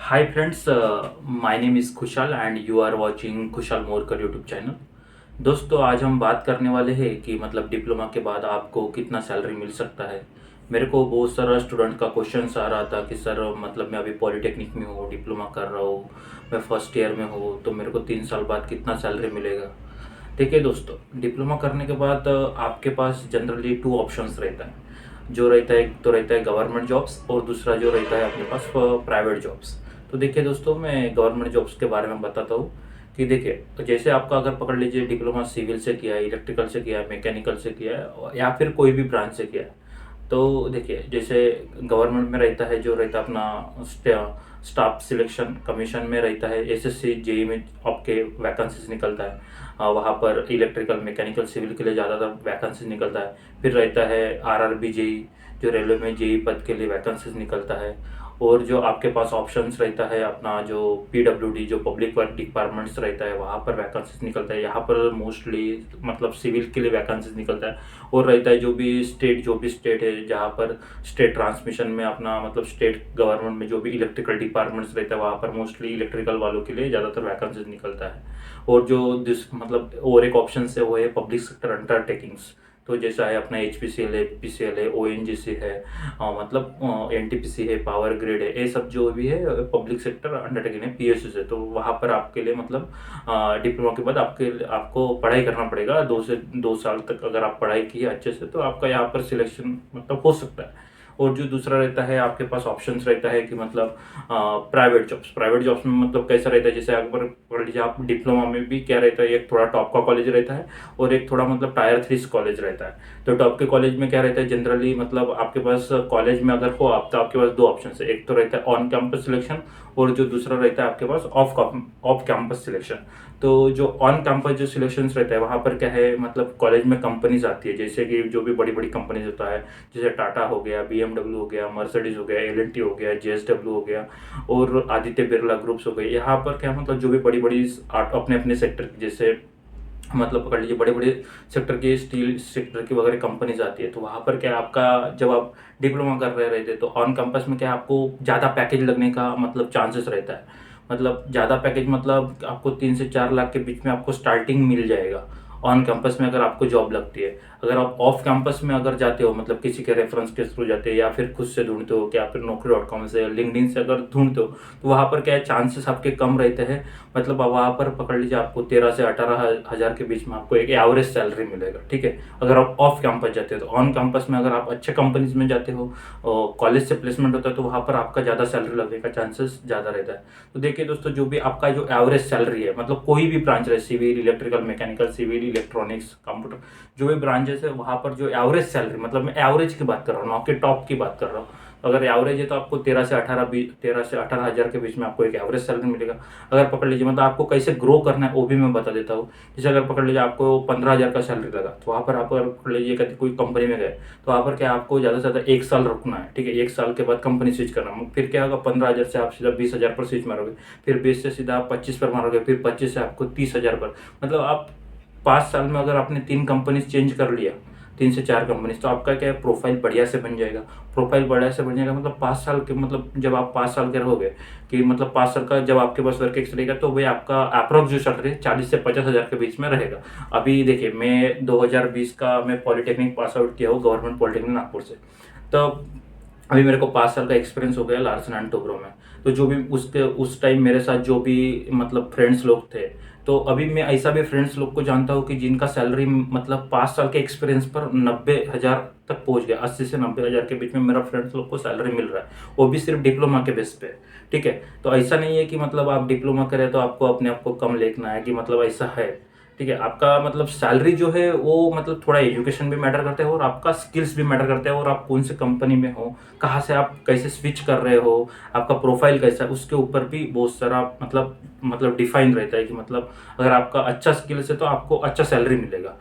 Hi friends, my name is खुशहाल and you are watching खुशहाल Morkar YouTube channel. दोस्तों आज हम बात करने वाले हैं कि मतलब डिप्लोमा के बाद आपको कितना सैलरी मिल सकता है। मेरे को बहुत सारा स्टूडेंट का क्वेश्चन आ रहा था कि सर मतलब मैं अभी पॉलिटेक्निक में हूँ, डिप्लोमा कर रहा हूँ, मैं फर्स्ट ईयर में हूँ, तो मेरे को 3 साल बाद कितना सैलरी मिलेगा। देखिए दोस्तों, डिप्लोमा करने के बाद आपके पास जनरली टू ऑप्शंस रहता है। जो रहता है, एक तो रहता है गवर्नमेंट जॉब्स और दूसरा जो रहता है अपने पास प्राइवेट जॉब्स। तो देखिए दोस्तों, मैं गवर्नमेंट जॉब्स के बारे में बताता हूँ कि देखिए, तो जैसे आपका अगर पकड़ लीजिए डिप्लोमा सिविल से किया है, इलेक्ट्रिकल से किया है, मैकेनिकल से किया है या फिर कोई भी ब्रांच से किया है। तो देखिए जैसे गवर्नमेंट में रहता है, जो रहता है अपना स्टाफ सिलेक्शन कमीशन में रहता है, एसएससी जेई में आपके वैकेंसीज निकलता है। वहाँ पर इलेक्ट्रिकल मैकेनिकल सिविल के लिए ज़्यादातर वैकेंसीज निकलता है। फिर रहता है आरआरबी जेई, जो रेलवे में जेई पद के लिए वैकेंसीज निकलता है। और जो आपके पास ऑप्शंस रहता है अपना जो पीडब्ल्यूडी, जो पब्लिक वर्क डिपार्टमेंट्स रहता है, वहाँ पर वैकेंसीज निकलता है। यहाँ पर मोस्टली मतलब सिविल के लिए वैकेंसीज निकलता है। और रहता है जो भी स्टेट है जहाँ पर स्टेट ट्रांसमिशन में अपना मतलब स्टेट गवर्नमेंट में जो भी इलेक्ट्रिकल डिपार्टमेंट्स रहता है, वहाँ पर मोस्टली इलेक्ट्रिकल वालों के लिए ज़्यादातर वैकेंसीज निकलता है। और जो दिस मतलब और एक ऑप्शन है वो है पब्लिक सेक्टर अंडरटेकिंग्स। तो जैसा है अपना HPCL है, PCL है, ONGC है, मतलब NTPC है, पावर ग्रिड है, ये सब जो भी है पब्लिक सेक्टर अंडरटेकिंग है, PSU से। तो वहाँ पर आपके लिए मतलब डिप्लोमा के बाद आपको पढ़ाई करना पड़ेगा 2 साल तक। अगर आप पढ़ाई की है अच्छे से तो आपका यहाँ पर सिलेक्शन मतलब हो सकता है। और जो दूसरा रहता है आपके पास ऑप्शंस रहता है कि मतलब प्राइवेट जॉब्स में मतलब कैसा रहता है, जैसे अगर पढ़ लीजिए आप डिप्लोमा में भी क्या रहता है, एक थोड़ा टॉप का कॉलेज रहता है और एक थोड़ा मतलब टायर 3 कॉलेज रहता है। तो टॉप के कॉलेज में क्या रहता है, जनरली मतलब आपके पास कॉलेज में अगर हो आप, तो आपके पास दो ऑप्शन है। एक तो रहता है ऑन कैंपस सिलेक्शन और जो दूसरा रहता है आपके पास ऑफ कैंपस सिलेक्शन। तो जो ऑन कैंपस जो सिलेक्शन रहता है, वहाँ पर क्या है मतलब कॉलेज में कंपनीज आती है, जैसे कि जो भी बड़ी बड़ी कंपनीज होता है, जैसे टाटा हो गया, BMW हो गया, मर्सिडीज हो गया, L&T हो गया, JSW हो गया और आदित्य बिरला ग्रुप्स हो गए। यहाँ पर क्या मतलब जो भी बड़ी बड़ी अपने अपने सेक्टर जैसे मतलब पकड़ लीजिए बड़े बड़े सेक्टर के स्टील सेक्टर की वगैरह कंपनीज आती है। तो वहाँ पर क्या आपका जब आप डिप्लोमा कर रहे रहते तो ऑन कैंपस में क्या आपको ज़्यादा पैकेज लगने का मतलब चांसेस रहता है। मतलब ज़्यादा पैकेज मतलब आपको 3 से 4 लाख के बीच में आपको स्टार्टिंग मिल जाएगा ऑन कैंपस में अगर आपको जॉब लगती है। अगर आप ऑफ कैंपस में अगर जाते हो मतलब किसी के रेफरेंस के थ्रू जाते हो या फिर खुद से ढूंढते हो, या फिर Naukri.com से, लिंक्डइन से अगर ढूंढते हो, तो वहाँ पर क्या है चांसेस आपके कम रहते हैं। मतलब वहाँ पर पकड़ लीजिए आपको 13 से 18 हज़ार के बीच में आपको एक एवरेज सैलरी मिलेगा, ठीक है, अगर आप ऑफ कैंपस जाते हो। तो ऑन कैंपस में अगर आप अच्छे कंपनीज में जाते हो, कॉलेज से प्लेसमेंट होता है, तो वहाँ पर आपका ज़्यादा सैलरी लगने का चांसेस ज़्यादा रहता है। तो देखिए दोस्तों, जो भी आपका जो एवरेज सैलरी है मतलब कोई भी ब्रांच रहे, civil, electrical, mechanical, civil, electronics, computer, जो भी ब्रांचेस है वहाँ पर जो एवरेज सैलरी, मतलब मैं एवरेज की बात कर रहा हूँ, ना कि टॉप की बात कर रहा हूँ। अगर एवरेज है तो आपको 13 से 18 हज़ार के बीच में आपको एक एवरेज सैलरी मिलेगा। अगर पकड़ लीजिए मतलब आपको कैसे ग्रो करना है वो भी मैं बता देता हूँ। जैसे अगर पकड़ लीजिए आपको 15 हज़ार का सैलरी लगा, तो वहाँ पर आप अगर पकड़ लीजिए कभी कोई कंपनी में गए, तो वहाँ पर क्या आपको ज़्यादा से ज़्यादा 1 साल रुकना है, ठीक है। 1 साल के बाद कंपनी स्विच करना, फिर क्या होगा, 15 हज़ार से आप सीधा 20 हज़ार पर स्विच मारोगे, फिर 20 से सीधा आप 25 पर मारोगे, फिर 25 से आपको 30 हज़ार पर। मतलब आप 5 साल में अगर आपने 3 कंपनीज चेंज कर लिया, 3 से 4 कंपनीज, तो आपका क्या है प्रोफाइल बढ़िया से बन जाएगा। प्रोफाइल बढ़िया से बन जाएगा मतलब 5 साल के, मतलब जब आप 5 साल के रहोगे कि मतलब 5 साल का जब आपके पास वर्क एक्स रहेगा, तो वही आपका अप्रोक्स जो सैलरी 40 से 50 हज़ार के बीच में रहेगा। अभी देखिए मैं 2020 का मैं पॉलिटेक्निक पास आउट किया हूँ, गवर्नमेंट पॉलिटेक्निक नागपुर से। तो अभी मेरे को 5 साल का एक्सपीरियंस हो गया लार्सन एंड टोब्रो में। तो जो भी उसके उस टाइम मेरे साथ जो भी मतलब फ्रेंड्स लोग थे, तो अभी मैं ऐसा भी फ्रेंड्स लोग को जानता हूँ कि जिनका सैलरी मतलब 5 साल के एक्सपीरियंस पर 90 हज़ार तक पहुंच गया। 80 से 90 हज़ार के बीच में मेरा फ्रेंड्स लोग को सैलरी मिल रहा है, वो भी सिर्फ डिप्लोमा के बेस पे, ठीक है। तो ऐसा नहीं है कि मतलब आप डिप्लोमा करें तो आपको अपने आप को कम लेखना है, कि मतलब ऐसा है, ठीक है। आपका मतलब सैलरी जो है वो मतलब थोड़ा एजुकेशन भी मैटर करता है और आपका स्किल्स भी मैटर करता है, और आप कौन से कंपनी में हो, कहाँ से आप कैसे स्विच कर रहे हो, आपका प्रोफाइल कैसा है, उसके ऊपर भी बहुत सारा मतलब डिफाइन रहता है कि मतलब अगर आपका अच्छा स्किल्स है तो आपको अच्छा सैलरी मिलेगा,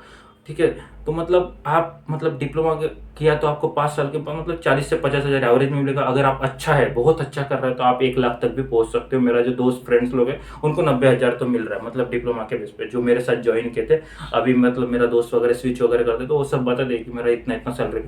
ठीक है। तो मतलब आप मतलब डिप्लोमा किया तो आपको 5 साल के बाद मतलब 40 से 50 हज़ार एवरेज में मिलेगा। अगर आप अच्छा है, बहुत अच्छा कर रहे हो, तो आप 1 लाख तक भी पहुंच सकते हो। मेरा जो दोस्त फ्रेंड्स लोग हैं उनको 90,000 तो मिल रहा है, मतलब डिप्लोमा के बेस पे, जो मेरे साथ ज्वाइन किए थे। अभी मतलब मेरा दोस्त वगैरह स्विच वगैरह करते तो वो सब बता दे कि मेरा इतना इतना सैलरी।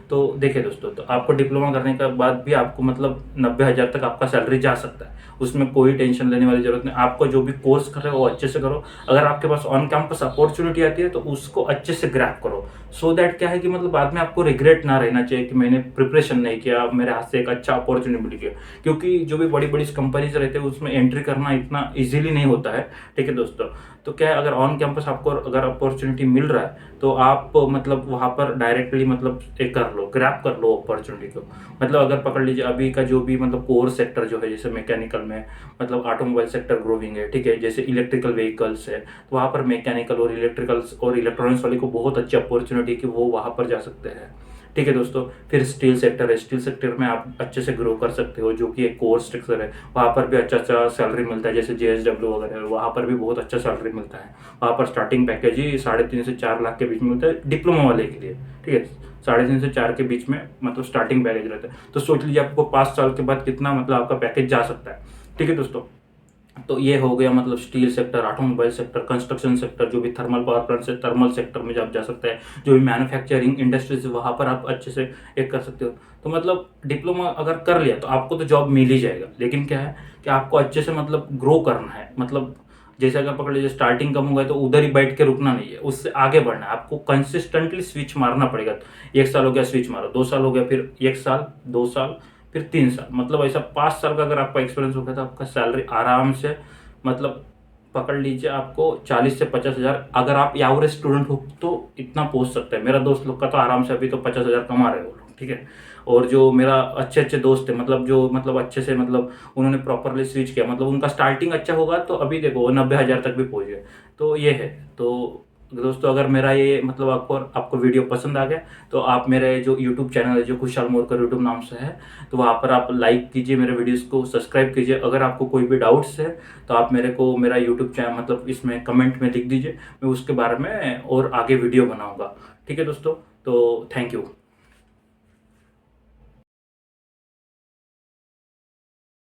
तो देखिए दोस्तों, तो आपको डिप्लोमा करने के बाद भी आपको मतलब 90,000 तक आपका सैलरी जा सकता है। उसमें कोई टेंशन लेने वाली जरूरत नहीं। आपको जो भी कोर्स कर रहे हो वो अच्छे से करो। अगर आपके पास ऑन कैंपस अपॉर्चुनिटी आती है तो उसको अच्छे से ग्रैब करो। सो दैट क्या है कि मतलब बाद में आपको रिग्रेट ना रहना चाहिए कि मैंने प्रिपरेशन नहीं किया, मेरे हाथ से एक अच्छा अपॉर्चुनिटी मिल गया। क्योंकि जो भी बड़ी बड़ी कंपनीज रहते हैं उसमें एंट्री करना इतना इजीली नहीं होता है। ठीक है दोस्तों, तो क्या है, अगर ऑन कैंपस आपको अगर अपॉर्चुनिटी मिल रहा है तो आप मतलब वहाँ पर डायरेक्टली मतलब एक कर लो, ग्रैब कर लो अपॉर्चुनिटी को। मतलब अगर पकड़ लीजिए अभी का जो भी मतलब कोर सेक्टर जो है, जैसे मैकेनिकल में मतलब ऑटोमोबाइल सेक्टर ग्रोविंग है, ठीक है, जैसे इलेक्ट्रिकल व्हीकल्स है, तो वहाँ पर मैकेनिकल और इलेक्ट्रिकल्स और इलेक्ट्रॉनिक्स वाले को बहुत अच्छी अपॉर्चुनिटी है कि वो वहाँ पर जा सकते हैं। ठीक है दोस्तों, फिर स्टील सेक्टर है, स्टील सेक्टर में आप अच्छे से ग्रो कर सकते हो, जो कि एक कोर स्ट्रक्चर है। वहाँ पर भी अच्छा अच्छा सैलरी मिलता है, जैसे JSW वगैरह है, वहाँ पर भी बहुत अच्छा सैलरी मिलता है। वहाँ पर स्टार्टिंग पैकेज ही 3.5 से 4 लाख के बीच में मिलता है डिप्लोमा वाले के लिए। ठीक है, 3.5 से 4 के बीच में मतलब स्टार्टिंग पैकेज रहता है। तो सोच लीजिए आपको 5 साल के बाद कितना मतलब आपका पैकेज जा सकता है। ठीक है दोस्तों, तो ये हो गया मतलब steel sector, automobile sector, construction sector, जो भी थर्मल पावर प्लांट से थर्मल सेक्टर में आप जा सकते हैं, जो भी मैन्युफैक्चरिंग इंडस्ट्रीज है वहाँ पर आप अच्छे से एक कर सकते हो। तो मतलब डिप्लोमा अगर कर लिया तो आपको तो जॉब मिल ही जाएगा, लेकिन क्या है कि आपको अच्छे से मतलब ग्रो करना है। मतलब जैसे अगर पकड़ लीजिए स्टार्टिंग कम हो गया तो उधर ही बैठ के रुकना नहीं है, उससे आगे बढ़ना है। आपको कंसिस्टेंटली स्विच मारना पड़ेगा। 1 साल हो गया स्विच मारो, 2 साल हो गया, फिर 1 साल, 2 साल, फिर 3 साल, मतलब ऐसा 5 साल का अगर आपका एक्सपीरियंस हो गया तो आपका सैलरी आराम से मतलब पकड़ लीजिए आपको 40 से 50 हज़ार, अगर आप एवरेज स्टूडेंट हो तो इतना पहुंच सकता है। मेरा दोस्त लोग का तो आराम से अभी तो 50 हज़ार कमा रहे हो लोग। ठीक है, और जो मेरा अच्छे अच्छे दोस्त है मतलब जो मतलब अच्छे से मतलब उन्होंने प्रॉपरली स्विच किया, मतलब उनका स्टार्टिंग अच्छा होगा तो अभी देखो वो 90,000 तक भी पहुंच गए। तो ये है। तो दोस्तों, अगर मेरा ये मतलब आपको वीडियो पसंद आ गया तो आप मेरे जो यूट्यूब चैनल है, जो खुशहाल मोरकर यूट्यूब नाम से है, तो वहाँ पर आप लाइक कीजिए, मेरे वीडियोस को सब्सक्राइब कीजिए। अगर आपको कोई भी डाउट्स है तो आप मेरे को मेरा यूट्यूब चैनल मतलब इसमें कमेंट में लिख दीजिए, मैं उसके बारे में और आगे वीडियो बनाऊंगा। ठीक है दोस्तों, तो थैंक यू।